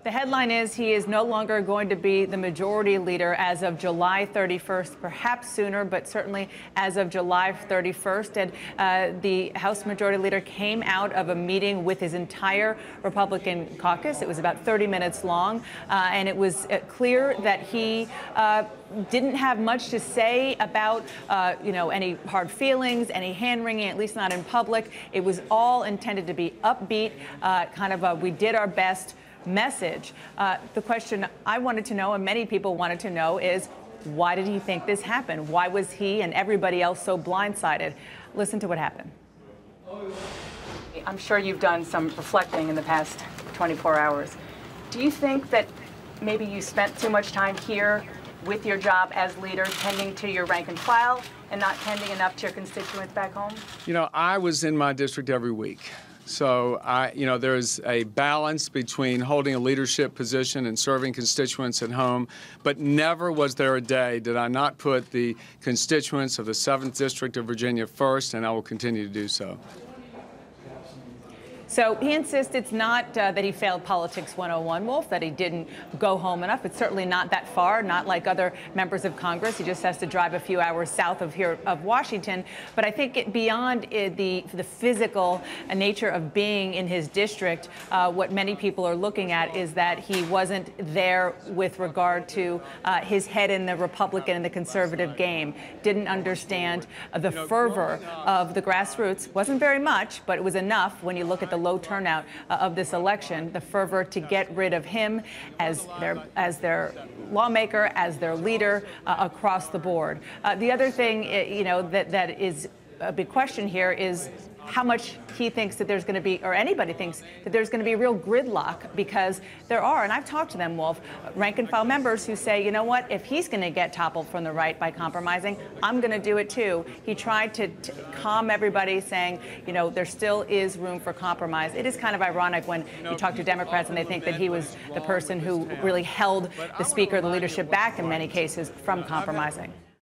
The headline is he is no longer going to be the majority leader as of July 31st, perhaps sooner, but certainly as of July 31st. And the House Majority Leader came out of a meeting with his entire Republican caucus. It was about 30 minutes long, and it was clear that he didn't have much to say about, any hard feelings, any hand-wringing, at least not in public. It was all intended to be upbeat, kind of a we did our best message. The question I wanted to know, and many people wanted to know, is why did he think this happened? Why was he and everybody else so blindsided? Listen to what happened. I'm sure you've done some reflecting in the past 24 hours. Do you think that maybe you spent too much time here with your job as leader, tending to your rank and file and not tending enough to your constituents back home? I was in my district every week. So, there's a balance between holding a leadership position and serving constituents at home, but never was there a day did I not put the constituents of the 7th District of Virginia first, and I will continue to do so. So he insists it's not that he failed Politics 101, Wolf, that he didn't go home enough. It's certainly not that far, not like other members of Congress. He just has to drive a few hours south of Washington. But I think beyond the physical nature of being in his district, what many people are looking at is that he wasn't there with regard to his head in the Republican and the conservative game. Didn't understand the fervor of the grassroots. Wasn't very much, but it was enough when you look at the low turnout of this election, the fervor to get rid of him as their lawmaker, as their leader across the board. The other thing, that is a big question here is how much he thinks that there's going to be, or anybody thinks that there's going to be real gridlock, because there are, and I've talked to them, Wolf, rank and file members who say, you know what, if he's going to get toppled from the right by compromising, I'm going to do it too. He tried to calm everybody, saying, there still is room for compromise. It is kind of ironic when you talk to Democrats and they think that he was the person who really held the Speaker, the leadership back in many cases from compromising.